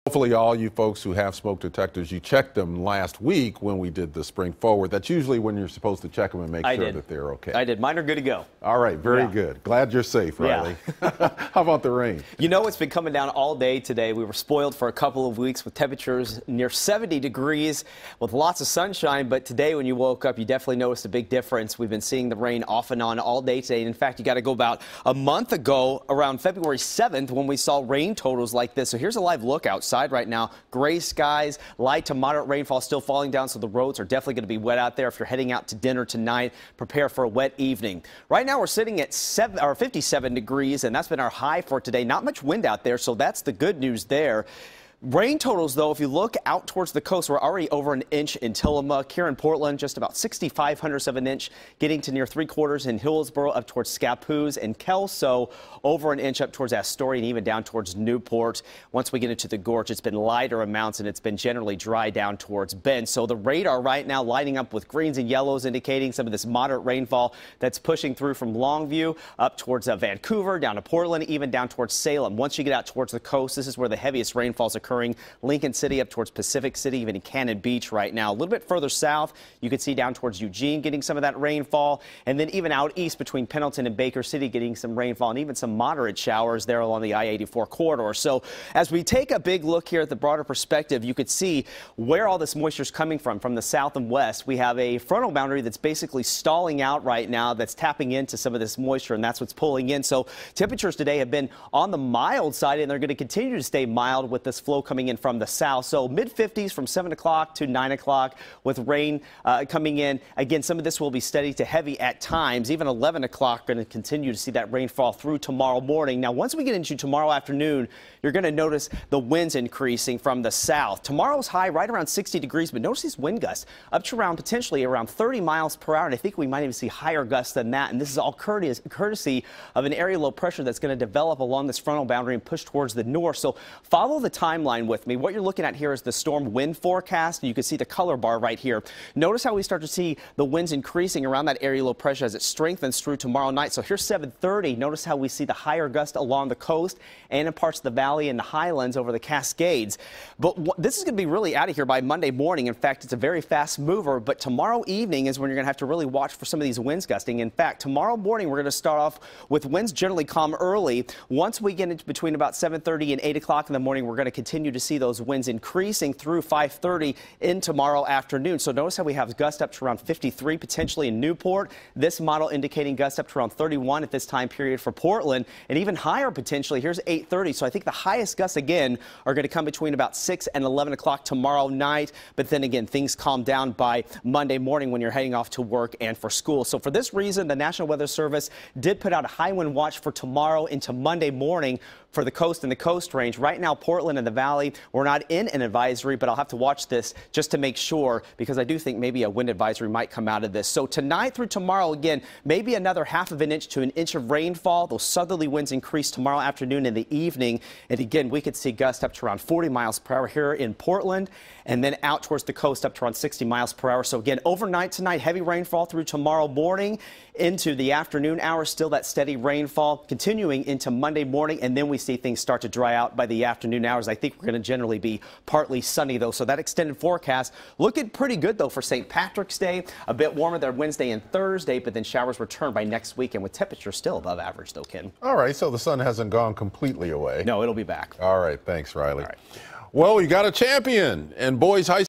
Hopefully all you folks who have smoke detectors, you checked them last week when we did the spring forward. That's usually when you're supposed to check them and make sure that they're okay. I did. Mine are good to go. All right, very good. Glad you're safe, Riley. Yeah. How about the rain? You know, it's been coming down all day today. We were spoiled for a couple of weeks with temperatures near 70 degrees with lots of sunshine, but today when you woke up, you definitely noticed a big difference. We've been seeing the rain off and on all day today. In fact, you got to go about a month ago, around February 7th, when we saw rain totals like this. So here's a live look outside right now. Gray skies, light to moderate rainfall still falling down, so the roads are definitely going to be wet out there. If you're heading out to dinner tonight, prepare for a wet evening. Right now we're sitting at 57 degrees, and that's been our high for today. Not much wind out there, so that's the good news there. Rain totals, though, if you look out towards the coast, we're already over an inch in Tillamook. Here in Portland, just about 65 of an inch, getting to near 3/4 in Hillsborough, up towards Scappoose and Kelso, over an inch up towards Astoria and even down towards Newport. Once we get into the gorge, it's been lighter amounts, and it's been generally dry down towards Bend. So the radar right now lighting up with greens and yellows, indicating some of this moderate rainfall that's pushing through from Longview up towards Vancouver, down to Portland, even down towards Salem. Once you get out towards the coast, this is where the heaviest rainfalls occur. Lincoln City up towards Pacific City, even in Cannon Beach right now. A little bit further south, you can see down towards Eugene getting some of that rainfall, and then even out east between Pendleton and Baker City getting some rainfall and even some moderate showers there along the I-84 corridor. So as we take a big look here at the broader perspective, you could see where all this moisture is coming from the south and west. We have a frontal boundary that's basically stalling out right now, that's tapping into some of this moisture, and that's what's pulling in. So temperatures today have been on the mild side, and they're going to continue to stay mild with this flow coming in from the south. So mid-50s from 7 o'clock to 9 o'clock with rain coming in. Again, some of this will be steady to heavy at times. Even 11 o'clock going to continue to see that rainfall through tomorrow morning. Now, once we get into tomorrow afternoon, you're going to notice the winds increasing from the south. Tomorrow's high right around 60 degrees, but notice these wind gusts up to around potentially around 30 miles per hour. And I think we might even see higher gusts than that. And this is all courtesy of an area low pressure that's going to develop along this frontal boundary and push towards the north. So follow the timeline with me. What you're looking at here is the storm wind forecast. You can see the color bar right here. Notice how we start to see the winds increasing around that area low pressure as it strengthens through tomorrow night. So here's 7:30. Notice how we see the higher gust along the coast and in parts of the valley and the highlands over the Cascades. But this is going to be really out of here by Monday morning. In fact, it's a very fast mover, but tomorrow evening is when you're going to have to really watch for some of these winds gusting. In fact, tomorrow morning we're going to start off with winds generally calm early. Once we get into between about 7:30 and 8 o'clock in the morning, we're going to continue to see those winds increasing through 5:30 in tomorrow afternoon. So notice how we have gusts up to around 53 potentially in Newport. This model indicating gusts up to around 31 at this time period for Portland, and even higher potentially. Here's 8:30. So I think the highest gusts again are going to come between about 6 and 11 o'clock tomorrow night. But then again, things calm down by Monday morning when you're heading off to work and for school. So for this reason, the National Weather Service did put out a high wind watch for tomorrow into Monday morning for the coast and the coast range. Right now, Portland and the valley, we're not in an advisory, but I'll have to watch this just to make sure, because I do think maybe a wind advisory might come out of this. So tonight through tomorrow, again, maybe another ½ of an inch to an inch of rainfall. Those southerly winds increase tomorrow afternoon and the evening. And again, we could see gusts up to around 40 miles per hour here in Portland, and then out towards the coast up to around 60 miles per hour. So again, overnight tonight, heavy rainfall through tomorrow morning into the afternoon hours. Still that steady rainfall continuing into Monday morning, and then we see things start to dry out by the afternoon hours. I think we're going to generally be partly sunny, though. So that extended forecast looking pretty good, though, for St. Patrick's Day. A bit warmer there Wednesday and Thursday, but then showers return by next weekend with temperatures still above average, though, Ken. All right, so the sun hasn't gone completely away. No, it'll be back. All right, thanks, Riley. All right. Well, we got a champion in boys high school.